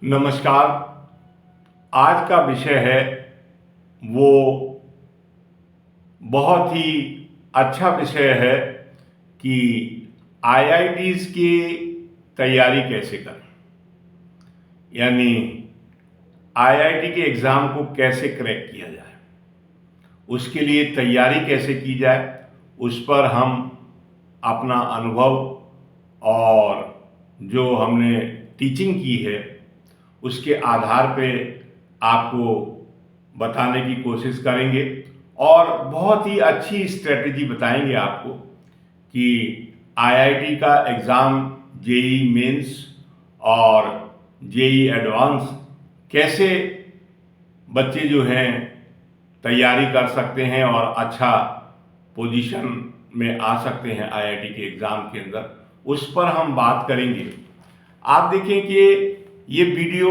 नमस्कार। आज का विषय है वो बहुत ही अच्छा विषय है कि आईआईटीज की तैयारी कैसे करें, यानी आईआईटी के एग्ज़ाम को कैसे क्रैक किया जाए, उसके लिए तैयारी कैसे की जाए, उस पर हम अपना अनुभव और जो हमने टीचिंग की है उसके आधार पे आपको बताने की कोशिश करेंगे और बहुत ही अच्छी स्ट्रेटजी बताएंगे आपको कि आईआईटी का एग्ज़ाम, जेई मेंस और जेई एडवांस कैसे बच्चे जो हैं तैयारी कर सकते हैं और अच्छा पोजीशन में आ सकते हैं आईआईटी के एग्ज़ाम के अंदर। उस पर हम बात करेंगे। आप देखें कि ये वीडियो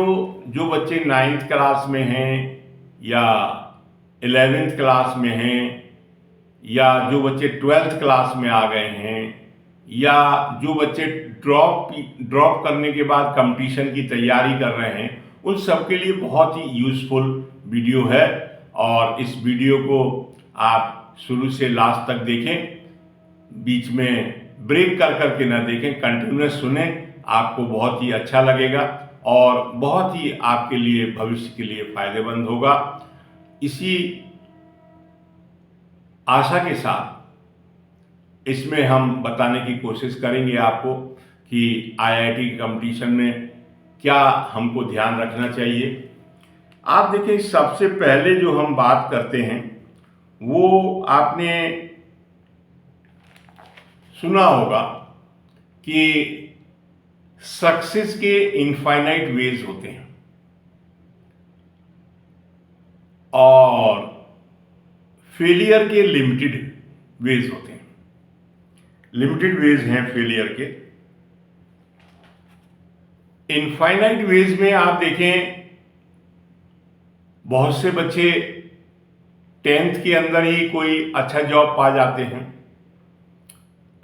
जो बच्चे 9th क्लास में हैं या 11th क्लास में हैं या जो बच्चे 12th क्लास में आ गए हैं या जो बच्चे ड्रॉप करने के बाद कंपटीशन की तैयारी कर रहे हैं, उन सब के लिए बहुत ही यूज़फुल वीडियो है। और इस वीडियो को आप शुरू से लास्ट तक देखें, बीच में ब्रेक कर करके ना देखें, कंटिन्यूस सुने, आपको बहुत ही अच्छा लगेगा और बहुत ही आपके लिए भविष्य के लिए फायदेमंद होगा। इसी आशा के साथ इसमें हम बताने की कोशिश करेंगे आपको कि आईआईटी कंपटीशन में क्या हमको ध्यान रखना चाहिए। आप देखिए, सबसे पहले जो हम बात करते हैं वो आपने सुना होगा कि सक्सेस के इनफाइनाइट वेज होते हैं और फेलियर के लिमिटेड वेज होते हैं। लिमिटेड वेज हैं फेलियर के। इनफाइनाइट वेज में आप देखें, बहुत से बच्चे 10th के अंदर ही कोई अच्छा जॉब पा जाते हैं।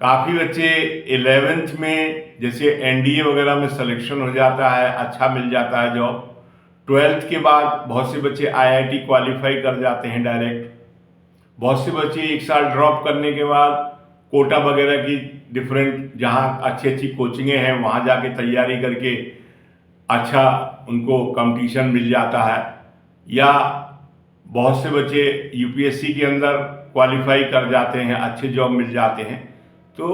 काफ़ी बच्चे 11th में, जैसे एनडीए वगैरह में सिलेक्शन हो जाता है, अच्छा मिल जाता है जॉब। 12th के बाद बहुत से बच्चे आईआईटी क्वालिफाई कर जाते हैं डायरेक्ट। बहुत से बच्चे एक साल ड्रॉप करने के बाद कोटा वगैरह की डिफरेंट जहाँ अच्छी अच्छी कोचिंगें हैं वहाँ जाके तैयारी करके अच्छा उनको कंपटीशन मिल जाता है। या बहुत से बच्चे यूपीएससी के अंदर क्वालिफाई कर जाते हैं, अच्छे जॉब मिल जाते हैं। तो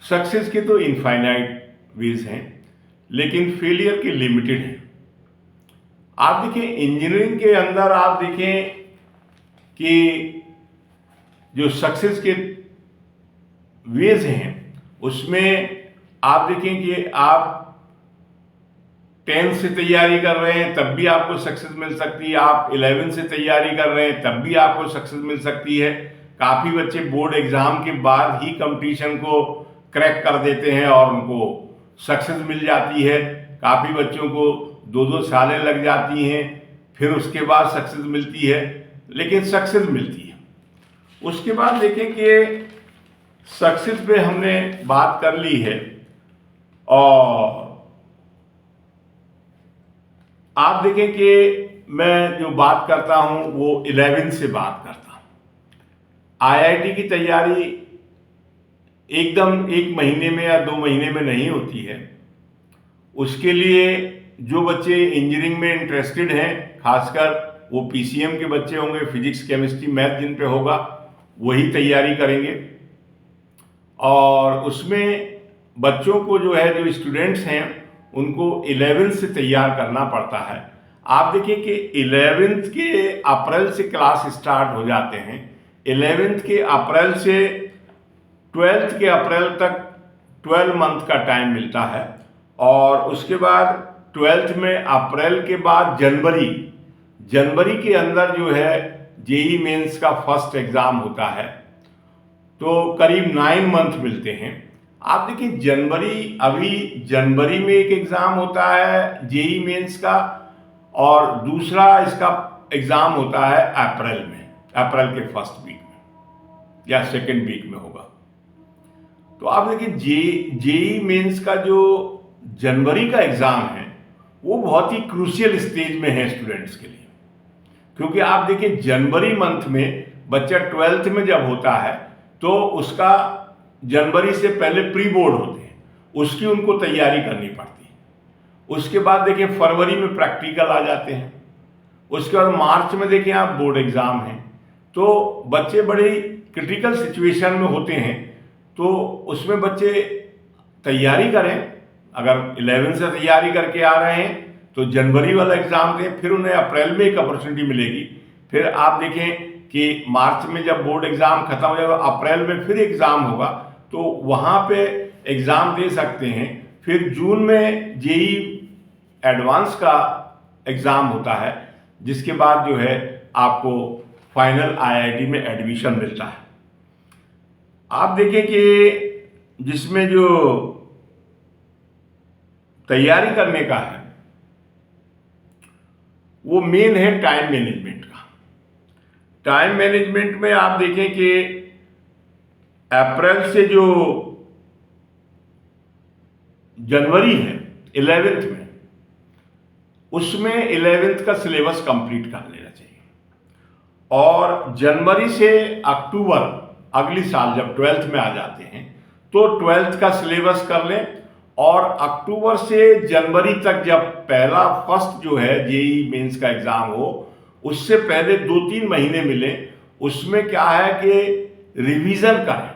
सक्सेस के तो इनफाइनाइट वेज हैं, लेकिन फेलियर के लिमिटेड हैं। आप देखें, इंजीनियरिंग के अंदर आप देखें कि जो सक्सेस के वेज हैं उसमें आप देखें कि आप 10th से तैयारी कर रहे हैं तब भी आपको सक्सेस मिल सकती है, आप 11th से तैयारी कर रहे हैं तब भी आपको सक्सेस मिल सकती है। काफ़ी बच्चे बोर्ड एग्ज़ाम के बाद ही कंपटीशन को क्रैक कर देते हैं और उनको सक्सेस मिल जाती है। काफ़ी बच्चों को 2-2 सालें लग जाती हैं, फिर उसके बाद सक्सेस मिलती है, लेकिन सक्सेस मिलती है। उसके बाद देखें कि सक्सेस पे हमने बात कर ली है और आप देखें कि मैं जो बात करता हूं वो 11th से बात करता हूं। आईआईटी की तैयारी एकदम 1 महीने में या 2 महीने में नहीं होती है। उसके लिए जो बच्चे इंजीनियरिंग में इंटरेस्टेड हैं, खासकर वो पीसीएम के बच्चे होंगे, फिजिक्स केमिस्ट्री मैथ जिन पे होगा वही तैयारी करेंगे। और उसमें बच्चों को जो है, जो स्टूडेंट्स हैं, उनको 11th से तैयार करना पड़ता है। आप देखिए कि 11th के अप्रैल से क्लास स्टार्ट हो जाते हैं। 11th के अप्रैल से 12th के अप्रैल तक 12 मंथ का टाइम मिलता है और उसके बाद 12th में अप्रैल के बाद जनवरी के अंदर जो है जेई मेंस का फर्स्ट एग्ज़ाम होता है। तो करीब 9 मंथ मिलते हैं। आप देखिए, अभी जनवरी में एक एग्ज़ाम होता है जेई मेंस का और दूसरा इसका एग्ज़ाम होता है अप्रैल के फर्स्ट वीक में या सेकेंड वीक में होगा। तो आप देखिए, जेई मेंस का जो जनवरी का एग्ज़ाम है वो बहुत ही क्रूशियल स्टेज में है स्टूडेंट्स के लिए। क्योंकि आप देखिए जनवरी मंथ में बच्चा 12th में जब होता है तो उसका जनवरी से पहले प्री बोर्ड होते हैं, उसकी उनको तैयारी करनी पड़ती है। उसके बाद देखिए फरवरी में प्रैक्टिकल आ जाते हैं, उसके बाद मार्च में देखिए आप बोर्ड एग्जाम है। तो बच्चे बड़ी क्रिटिकल सिचुएशन में होते हैं, तो उसमें बच्चे तैयारी करें। अगर 11 से तैयारी करके आ रहे हैं तो जनवरी वाला एग्जाम दें, फिर उन्हें अप्रैल में एक अपॉर्चुनिटी मिलेगी। फिर आप देखें कि मार्च में जब बोर्ड एग्जाम खत्म हो जाएगा, अप्रैल में फिर एग्जाम होगा, तो वहाँ पे एग्जाम दे सकते हैं। फिर जून में जेई एडवांस का एग्जाम होता है, जिसके बाद जो है आपको फाइनल आईआईटी में एडमिशन मिलता है। आप देखें कि जिसमें जो तैयारी करने का है वो मेन है टाइम मैनेजमेंट का। टाइम मैनेजमेंट में आप देखें कि अप्रैल से जो जनवरी है 11th में, उसमें 11th का सिलेबस कंप्लीट कर लेना चाहिए। और जनवरी से अक्टूबर अगली साल जब 12th में आ जाते हैं तो 12th का सिलेबस कर लें। और अक्टूबर से जनवरी तक जब पहला फर्स्ट जो है जेई मेंस का एग्जाम हो, उससे पहले 2-3 महीने मिले, उसमें क्या है कि रिवीजन करें।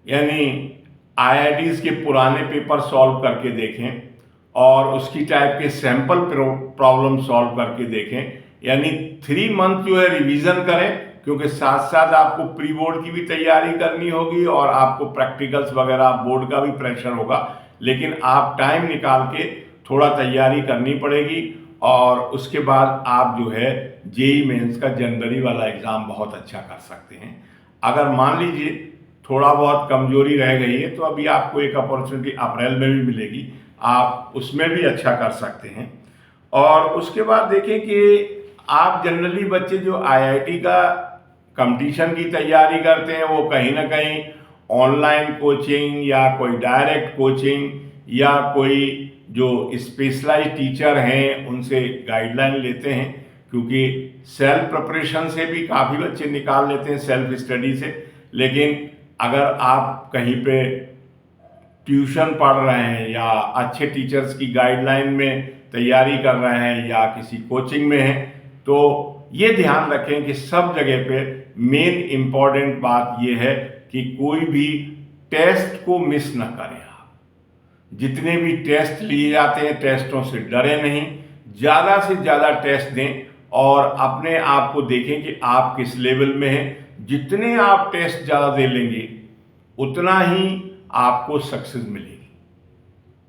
यानी आईआईटीज के पुराने पेपर सॉल्व करके देखें और उसकी टाइप के सैंपल प्रॉब्लम सॉल्व करके देखें। यानी 3 मंथ जो है रिवीजन करें, क्योंकि साथ साथ आपको प्री बोर्ड की भी तैयारी करनी होगी और आपको प्रैक्टिकल्स वगैरह बोर्ड का भी प्रेशर होगा। लेकिन आप टाइम निकाल के थोड़ा तैयारी करनी पड़ेगी और उसके बाद आप जो है जेई मेंस का जनवरी वाला एग्ज़ाम बहुत अच्छा कर सकते हैं। अगर मान लीजिए थोड़ा बहुत कमजोरी रह गई है तो अभी आपको एक अपॉर्चुनिटी अप्रैल में भी मिलेगी, आप उसमें भी अच्छा कर सकते हैं। और उसके बाद देखें कि आप जनरली बच्चे जो आईआईटी का कंपटीशन की तैयारी करते हैं वो कहीं ना कहीं ऑनलाइन कोचिंग या कोई डायरेक्ट कोचिंग या कोई जो स्पेशलाइज्ड टीचर हैं उनसे गाइडलाइन लेते हैं। क्योंकि सेल्फ प्रिपरेशन से भी काफ़ी बच्चे निकाल लेते हैं, सेल्फ स्टडी से। लेकिन अगर आप कहीं पे ट्यूशन पढ़ रहे हैं या अच्छे टीचर्स की गाइडलाइन में तैयारी कर रहे हैं या किसी कोचिंग में हैं, तो ये ध्यान रखें कि सब जगह पे मेन इम्पॉर्टेंट बात ये है कि कोई भी टेस्ट को मिस ना करें। आप जितने भी टेस्ट लिए जाते हैं टेस्टों से डरे नहीं, ज़्यादा से ज़्यादा टेस्ट दें और अपने आप को देखें कि आप किस लेवल में हैं। जितने आप टेस्ट ज़्यादा दे लेंगे उतना ही आपको सक्सेस मिलेगी,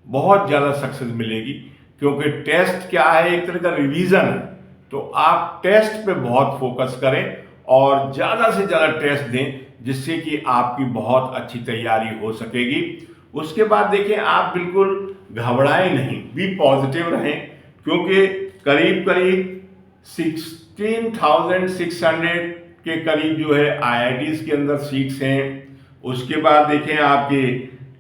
बहुत ज़्यादा सक्सेस मिलेगी। क्योंकि टेस्ट क्या है, एक तरह का रिवीजन है। तो आप टेस्ट पे बहुत फोकस करें और ज़्यादा से ज़्यादा टेस्ट दें, जिससे कि आपकी बहुत अच्छी तैयारी हो सकेगी। उसके बाद देखिए आप बिल्कुल घबराएं नहीं, भी पॉजिटिव रहें। क्योंकि करीब करीब 16,600 के करीब जो है आईआईटीज़ के अंदर सीट्स हैं। उसके बाद देखें आपके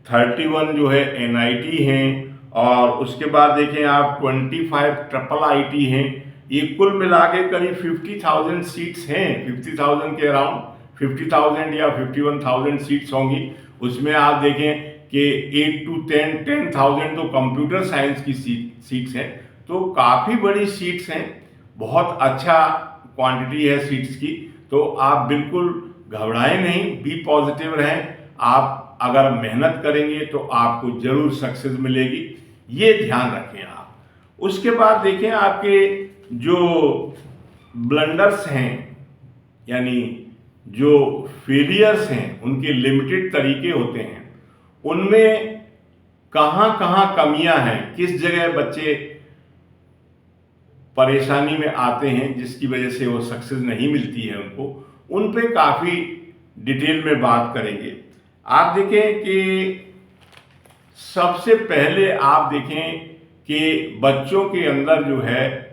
31 जो है एनआईटी हैं और उसके बाद देखें आप 25 ट्रिपल आईटी हैं। ये कुल मिला के करीब 50,000 सीट्स हैं, 50,000 के अराउंड 50,000 या 51,000 सीट्स होंगी। उसमें आप देखें कि 8 to 10,000 तो कंप्यूटर साइंस की सीट्स हैं। तो काफ़ी बड़ी सीट्स हैं, बहुत अच्छा क्वांटिटी है सीट्स की। तो आप बिल्कुल घबराएं नहीं, बी पॉजिटिव रहें। आप अगर मेहनत करेंगे तो आपको जरूर सक्सेस मिलेगी, ये ध्यान रखें आप। उसके बाद देखें आपके जो ब्लंडर्स हैं, यानी जो फेलियर्स हैं, उनके लिमिटेड तरीके होते हैं। उनमें कहाँ कहाँ कमियां हैं, किस जगह बच्चे परेशानी में आते हैं जिसकी वजह से वो सक्सेस नहीं मिलती है उनको, उन पे काफ़ी डिटेल में बात करेंगे। आप देखें कि सबसे पहले आप देखें कि बच्चों के अंदर जो है,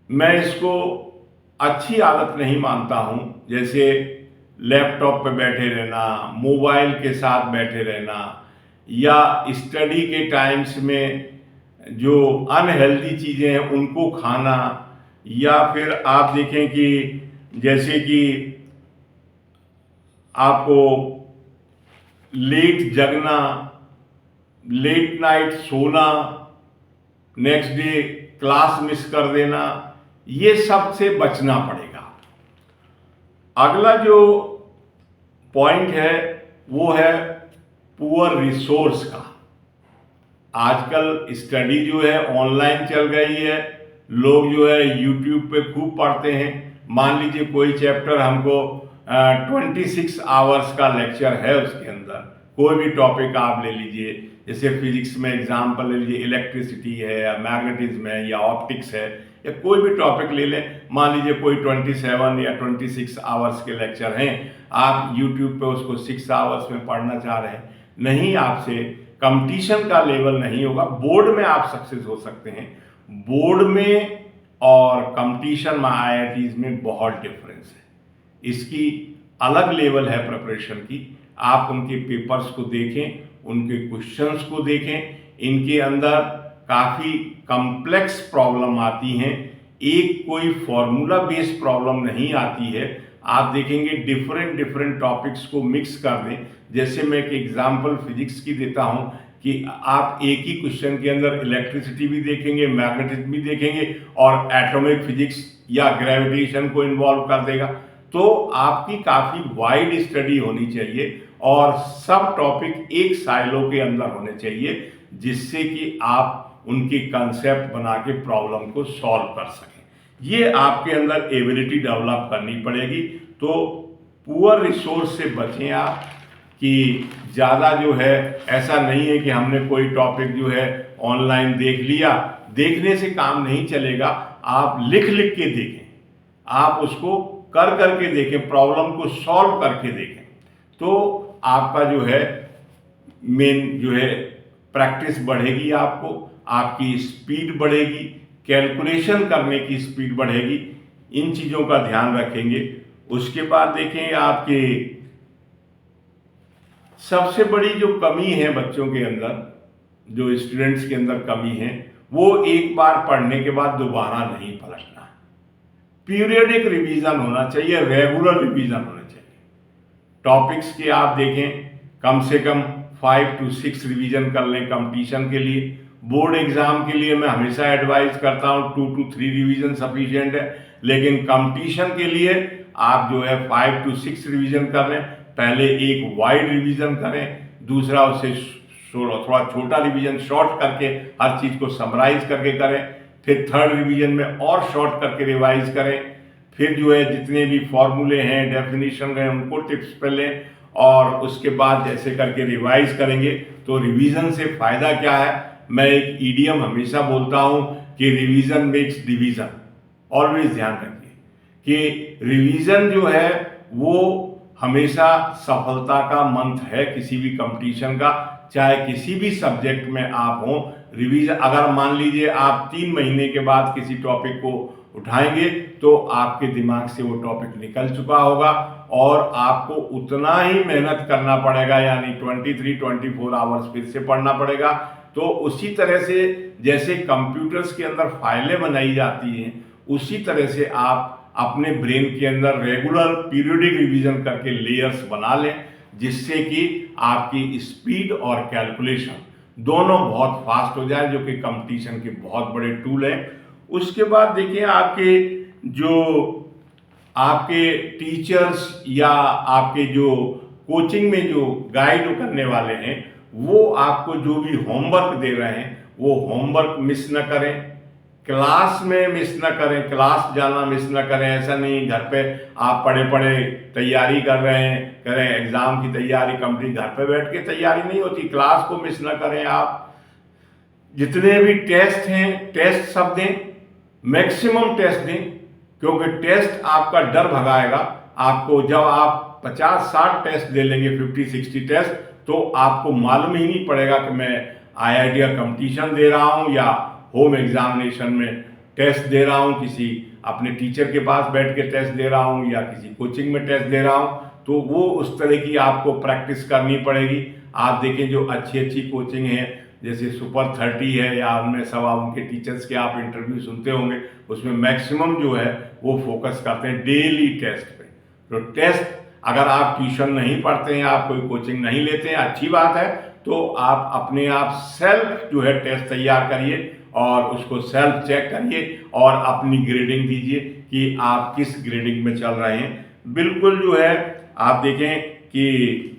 मैं इसको अच्छी आदत नहीं मानता हूँ, जैसे लैपटॉप पे बैठे रहना, मोबाइल के साथ बैठे रहना या स्टडी के टाइम्स में जो अनहेल्दी चीज़ें हैं उनको खाना, या फिर आप देखें कि जैसे कि आपको लेट जगना, लेट नाइट सोना, नेक्स्ट डे क्लास मिस कर देना, ये सब से बचना पड़ेगा। अगला जो पॉइंट है वो है पुअर रिसोर्स का। आजकल स्टडी जो है ऑनलाइन चल गई है, लोग जो है यूट्यूब पे खूब पढ़ते हैं। मान लीजिए कोई चैप्टर हमको 26 आवर्स का लेक्चर है, उसके अंदर कोई भी टॉपिक आप ले लीजिए, जैसे फिजिक्स में एग्जाम्पल ले लीजिए, इलेक्ट्रिसिटी है या मैग्नेटिज्म है या ऑप्टिक्स है, या कोई भी टॉपिक ले लें। मान लीजिए कोई 27 या 26 आवर्स के लेक्चर हैं, आप यूट्यूब पे उसको 6 आवर्स में पढ़ना चाह रहे हैं, नहीं, आपसे कंपटीशन का लेवल नहीं होगा। बोर्ड में आप सक्सेस हो सकते हैं, बोर्ड में और कंपटीशन में IITs में बहुत डिफरेंस है। इसकी अलग लेवल है प्रिपरेशन की। आप उनके पेपर्स को देखें, उनके क्वेश्चंस को देखें, इनके अंदर काफ़ी कॉम्प्लेक्स प्रॉब्लम आती हैं, एक कोई फॉर्मूला बेस्ड प्रॉब्लम नहीं आती है। आप देखेंगे डिफरेंट टॉपिक्स को मिक्स कर दें। जैसे मैं एक एग्जांपल फिजिक्स की देता हूं कि आप एक ही क्वेश्चन के अंदर इलेक्ट्रिसिटी भी देखेंगे, मैग्नेटिज्म भी देखेंगे और एटॉमिक फिजिक्स या ग्रेविटेशन को इन्वॉल्व कर देगा। तो आपकी काफ़ी वाइड स्टडी होनी चाहिए और सब टॉपिक एक साइलो के अंदर होने चाहिए, जिससे कि आप उनकी कंसेप्ट बना के प्रॉब्लम को सॉल्व कर सकें। ये आपके अंदर एबिलिटी डेवलप करनी पड़ेगी। तो पुअर रिसोर्स से बचें आप, कि ज़्यादा जो है ऐसा नहीं है कि हमने कोई टॉपिक जो है ऑनलाइन देख लिया, देखने से काम नहीं चलेगा। आप लिख के देखें, आप उसको करके देखें, प्रॉब्लम को सॉल्व करके देखें, तो आपका जो है मेन जो है प्रैक्टिस बढ़ेगी, आपकी स्पीड बढ़ेगी, कैलकुलेशन करने की स्पीड बढ़ेगी। इन चीज़ों का ध्यान रखेंगे। उसके बाद देखें, आपके सबसे बड़ी जो कमी है बच्चों के अंदर, जो स्टूडेंट्स के अंदर कमी है, वो एक बार पढ़ने के बाद दोबारा नहीं पलटना। पीरियडिक रिवीजन होना चाहिए, रेगुलर रिवीजन होना चाहिए। टॉपिक्स के आप देखें, कम से कम 5 to 6 रिवीजन कर लें कंपटीशन के लिए। बोर्ड एग्जाम के लिए मैं हमेशा एडवाइज करता हूँ 2 to 3 रिवीजन सफिशिएंट है, लेकिन कंपटीशन के लिए आप जो है 5 to 6 रिवीजन कर लें। पहले एक वाइड रिवीजन करें, दूसरा उससे थोड़ा छोटा रिवीजन शॉर्ट करके हर चीज़ को समराइज करके करें, फिर थर्ड रिवीजन में और शॉर्ट करके रिवाइज करें। फिर जो है जितने भी फॉर्मूले हैं, डेफिनेशन हैं, उनको टिप्स पे लें और उसके बाद जैसे करके रिवाइज करेंगे। तो रिवीजन से फ़ायदा क्या है, मैं एक ईडियम हमेशा बोलता हूँ कि रिवीजन मेक्स डिवीजन। ऑलवेज ध्यान रखिए कि रिवीजन जो है वो हमेशा सफलता का मंत्र है किसी भी कंपटीशन का, चाहे किसी भी सब्जेक्ट में आप हों। रिवीजन, अगर मान लीजिए आप 3 महीने के बाद किसी टॉपिक को उठाएंगे तो आपके दिमाग से वो टॉपिक निकल चुका होगा और आपको उतना ही मेहनत करना पड़ेगा, यानी 23-24 आवर्स फिर से पढ़ना पड़ेगा। तो उसी तरह से जैसे कंप्यूटर्स के अंदर फाइलें बनाई जाती हैं, उसी तरह से आप अपने ब्रेन के अंदर रेगुलर पीरियडिक रिवीजन करके लेयर्स बना लें, जिससे कि आपकी स्पीड और कैलकुलेशन दोनों बहुत फास्ट हो जाए, जो कि कंपटीशन के बहुत बड़े टूल हैं। उसके बाद देखिए, आपके टीचर्स या आपके जो कोचिंग में जो गाइड करने वाले हैं, वो आपको जो भी होमवर्क दे रहे हैं वो होमवर्क मिस न करें, क्लास में मिस न करें, क्लास जाना मिस न करें। ऐसा नहीं घर पे आप पढ़े तैयारी कर रहे हैं, करें एग्जाम की तैयारी कंप्लीट, घर पे बैठ के तैयारी नहीं होती। क्लास को मिस न करें। आप जितने भी टेस्ट हैं, टेस्ट सब दें, मैक्सिमम टेस्ट दें, क्योंकि टेस्ट आपका डर भगाएगा। आपको जब आप 50-60 टेस्ट दे लेंगे, 50-60 टेस्ट, तो आपको मालूम ही नहीं पड़ेगा कि मैं IIT का कंपटीशन दे रहा हूँ या होम एग्जामिनेशन में टेस्ट दे रहा हूँ, किसी अपने टीचर के पास बैठ के टेस्ट दे रहा हूँ या किसी कोचिंग में टेस्ट दे रहा हूँ। तो वो उस तरह की आपको प्रैक्टिस करनी पड़ेगी। आप देखें, जो अच्छी कोचिंग है जैसे सुपर 30 है या उनमें सब उनके टीचर्स के आप इंटरव्यू सुनते होंगे, उसमें मैक्सिमम जो है वो फोकस करते हैं डेली टेस्ट पे। तो टेस्ट अगर आप ट्यूशन नहीं पढ़ते हैं, आप कोई कोचिंग नहीं लेते हैं, अच्छी बात है, तो आप अपने आप सेल्फ जो है टेस्ट तैयार करिए और उसको सेल्फ चेक करिए और अपनी ग्रेडिंग दीजिए कि आप किस ग्रेडिंग में चल रहे हैं। बिल्कुल जो है आप देखें कि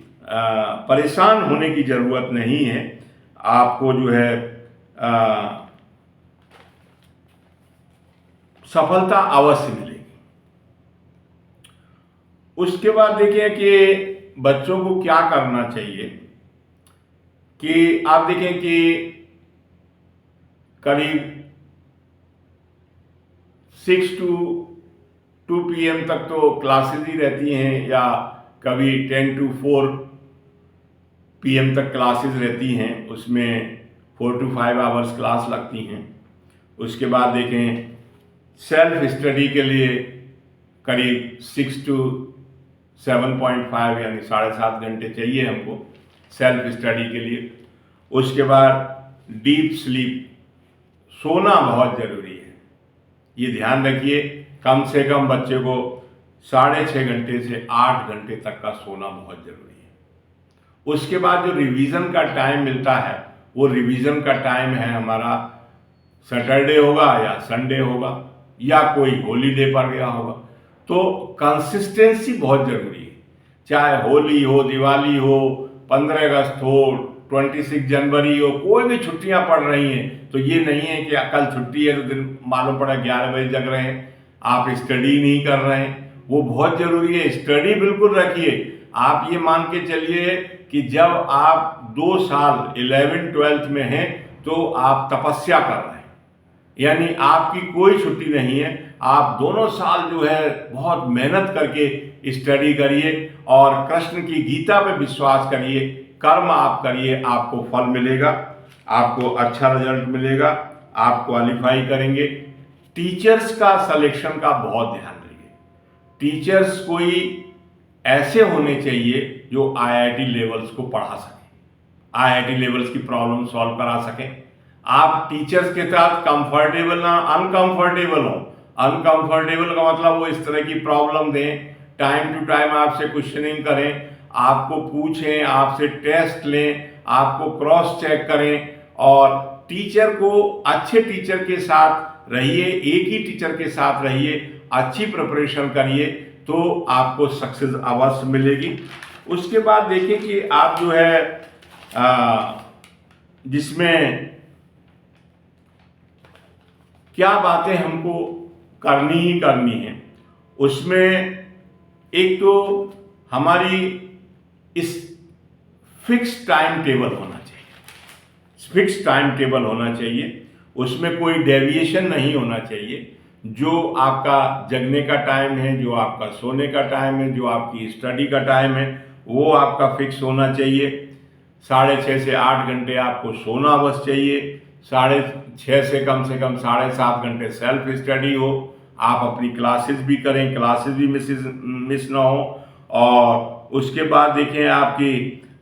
परेशान होने की ज़रूरत नहीं है, आपको जो है सफलता अवश्य मिलेगी। उसके बाद देखिए कि बच्चों को क्या करना चाहिए कि आप देखें कि करीब 6 to 2 PM तक तो क्लासेस ही रहती हैं, या कभी 10 to 4 PM तक क्लासेस रहती हैं, उसमें 4 to 5 आवर्स क्लास लगती हैं। उसके बाद देखें सेल्फ स्टडी के लिए करीब 6 to 7.5 यानी 7.5 घंटे चाहिए हमको सेल्फ स्टडी के लिए। उसके बाद डीप स्लीप, सोना बहुत ज़रूरी है, ये ध्यान रखिए। कम से कम बच्चे को 6.5 घंटे से 8 घंटे तक का सोना बहुत ज़रूरी है। उसके बाद जो रिवीजन का टाइम मिलता है, वो रिवीजन का टाइम है हमारा सैटरडे होगा या संडे होगा या कोई हॉलीडे पर गया होगा। तो कंसिस्टेंसी बहुत ज़रूरी है, चाहे होली हो, दिवाली हो, 15 अगस्त हो, 26 जनवरी हो, कोई भी छुट्टियां पड़ रही हैं, तो ये नहीं है कि कल छुट्टी है तो दिन मालूम पड़ा 11 बजे जग रहे हैं, आप स्टडी नहीं कर रहे हैं। वो बहुत ज़रूरी है, स्टडी बिल्कुल रखिए। आप ये मान के चलिए कि जब आप 2 साल 11th-12th में हैं तो आप तपस्या कर रहे हैं, यानी आपकी कोई छुट्टी नहीं है। आप दोनों साल जो है बहुत मेहनत करके स्टडी करिए और कृष्ण की गीता पे विश्वास करिए, कर्म आप करिए, आपको फल मिलेगा, आपको अच्छा रिजल्ट मिलेगा, आप क्वालिफाई करेंगे। टीचर्स का सिलेक्शन का बहुत ध्यान रखिए। टीचर्स कोई ऐसे होने चाहिए जो IIT लेवल्स को पढ़ा सकें, IIT लेवल्स की प्रॉब्लम सॉल्व करा सकें। आप टीचर्स के साथ कंफर्टेबल ना अनकंफर्टेबल हो। अनकंफर्टेबल का मतलब वो इस तरह की प्रॉब्लम दें, टाइम टू टाइम आपसे क्वेश्चनिंग करें, आपको पूछें, आपसे टेस्ट लें, आपको क्रॉस चेक करें। और टीचर को अच्छे टीचर के साथ रहिए, एक ही टीचर के साथ रहिए, अच्छी प्रिपरेशन करिए, तो आपको सक्सेस अवश्य मिलेगी। उसके बाद देखिए कि आप जो है जिसमें क्या बातें हमको करनी ही करनी है, उसमें एक तो हमारी इस फिक्स टाइम टेबल होना चाहिए, फिक्स टाइम टेबल होना चाहिए, उसमें कोई डेविएशन नहीं होना चाहिए। जो आपका जगने का टाइम है, जो आपका सोने का टाइम है, जो आपकी स्टडी का टाइम है, वो आपका फिक्स होना चाहिए। 6.5 से 8 घंटे आपको सोना बस चाहिए, 6.5 से कम 7.5 घंटे सेल्फ स्टडी हो, आप अपनी क्लासेस भी करें, क्लासेस भी मिस ना हो। और उसके बाद देखें आपकी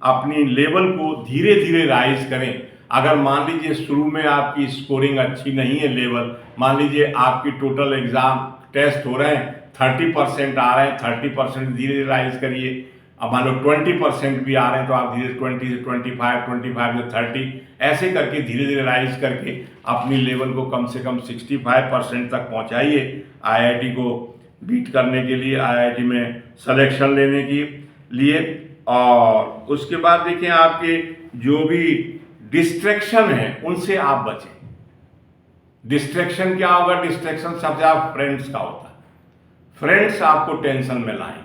अपनी लेवल को धीरे धीरे राइज करें। अगर मान लीजिए शुरू में आपकी स्कोरिंग अच्छी नहीं है, लेवल मान लीजिए आपकी टोटल एग्ज़ाम टेस्ट हो रहे हैं 30% आ रहे हैं, 30% धीरे धीरे राइज करिए। अब मान लो 20% भी आ रहे हैं तो आप धीरे 20 से 25, 25 से 30 ऐसे करके धीरे धीरे राइज करके अपनी लेवल को कम से कम 65% तक पहुंचाइए, IIT को बीट करने के लिए, IIT में सिलेक्शन लेने के लिए। और उसके बाद देखें आपके जो भी डिस्ट्रैक्शन है उनसे आप बचें। डिस्ट्रैक्शन क्या होगा? डिस्ट्रैक्शन सबसे ज़्यादा फ्रेंड्स का होता है। फ्रेंड्स आपको टेंशन में लाएंगे,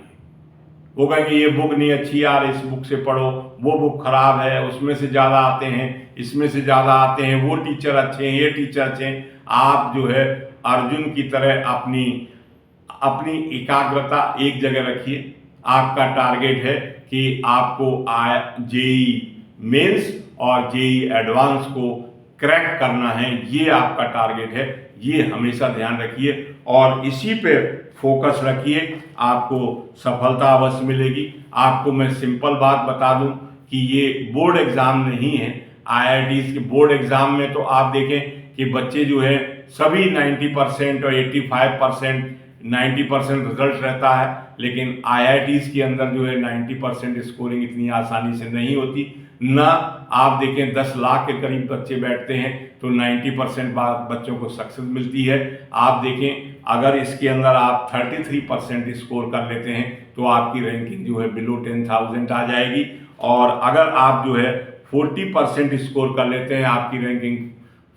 वो कहेंगे ये बुक नहीं अच्छी यार, इस बुक से पढ़ो, वो बुक खराब है, उसमें से ज़्यादा आते हैं, इसमें से ज़्यादा आते हैं, वो टीचर अच्छे हैं, ये टीचर अच्छे हैं। आप जो है अर्जुन की तरह अपनी एकाग्रता एक जगह रखिए। आपका टारगेट है कि आपको JEE मेंस और JEE एडवांस को क्रैक करना है, ये आपका टारगेट है, ये हमेशा ध्यान रखिए और इसी पे फोकस रखिए, आपको सफलता अवश्य मिलेगी। आपको मैं सिंपल बात बता दूं कि ये बोर्ड एग्ज़ाम नहीं है, IITs के बोर्ड एग्जाम में तो आप देखें कि बच्चे जो है सभी 90% और 85%, 90% रिजल्ट रहता है, लेकिन IITs के अंदर जो है 90% स्कोरिंग इतनी आसानी से नहीं होती ना। आप देखें 10 लाख के करीब बच्चे बैठते हैं तो 90% बच्चों को सक्सेस मिलती है। आप देखें अगर इसके अंदर आप 33% स्कोर कर लेते हैं तो आपकी रैंकिंग जो है बिलो 10,000 आ जाएगी, और अगर आप जो है 40% स्कोर कर लेते हैं आपकी रैंकिंग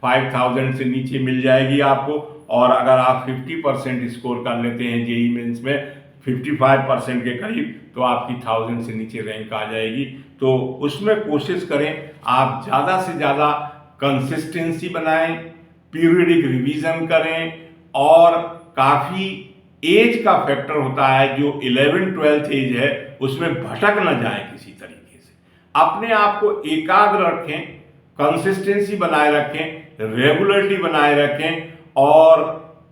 5,000 से नीचे मिल जाएगी आपको, और अगर आप 50% स्कोर कर लेते हैं जेईई मेंस में 55% के करीब तो आपकी 1000 से नीचे रैंक आ जाएगी। तो उसमें कोशिश करें आप ज़्यादा से ज़्यादा कंसिस्टेंसी बनाएं, पीरियडिक रिवीजन करें, और काफ़ी एज का फैक्टर होता है, जो 11-12 एज है उसमें भटक ना जाए किसी तरीके से। अपने आप को एकाग्र रखें, कंसिस्टेंसी बनाए रखें, रेगुलरिटी बनाए रखें, और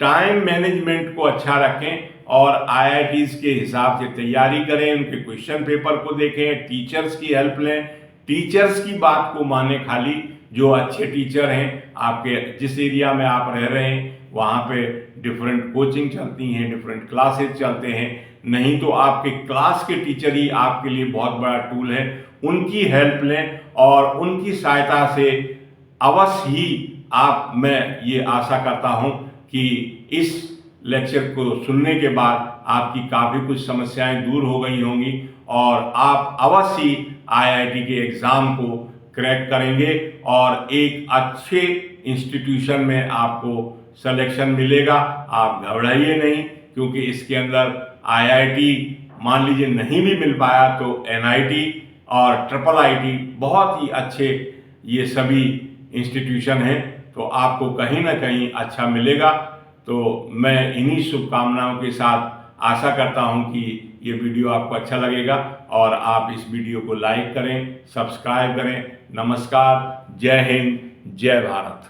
टाइम मैनेजमेंट को अच्छा रखें, और IITs के हिसाब से तैयारी करें, उनके क्वेश्चन पेपर को देखें, टीचर्स की हेल्प लें, टीचर्स की बात को माने खाली, जो अच्छे टीचर हैं आपके जिस एरिया में आप रह रहे हैं वहाँ पे डिफरेंट कोचिंग चलती हैं, डिफरेंट क्लासेस चलते हैं, नहीं तो आपके क्लास के टीचर ही आपके लिए बहुत बड़ा टूल है, उनकी हेल्प लें, और उनकी सहायता से अवश्य ही मैं ये आशा करता हूँ कि इस लेक्चर को सुनने के बाद आपकी काफ़ी कुछ समस्याएं दूर हो गई होंगी, और आप अवश्य ही IIT के एग्ज़ाम को क्रैक करेंगे और एक अच्छे इंस्टीट्यूशन में आपको सिलेक्शन मिलेगा। आप घबराइए नहीं, क्योंकि इसके अंदर IIT मान लीजिए नहीं भी मिल पाया तो NIT और IIIT बहुत ही अच्छे ये सभी इंस्टीट्यूशन हैं, तो आपको कहीं ना कहीं अच्छा मिलेगा। तो मैं इन्हीं शुभकामनाओं के साथ आशा करता हूं कि ये वीडियो आपको अच्छा लगेगा, और आप इस वीडियो को लाइक करें, सब्सक्राइब करें। नमस्कार, जय हिंद, जय भारत।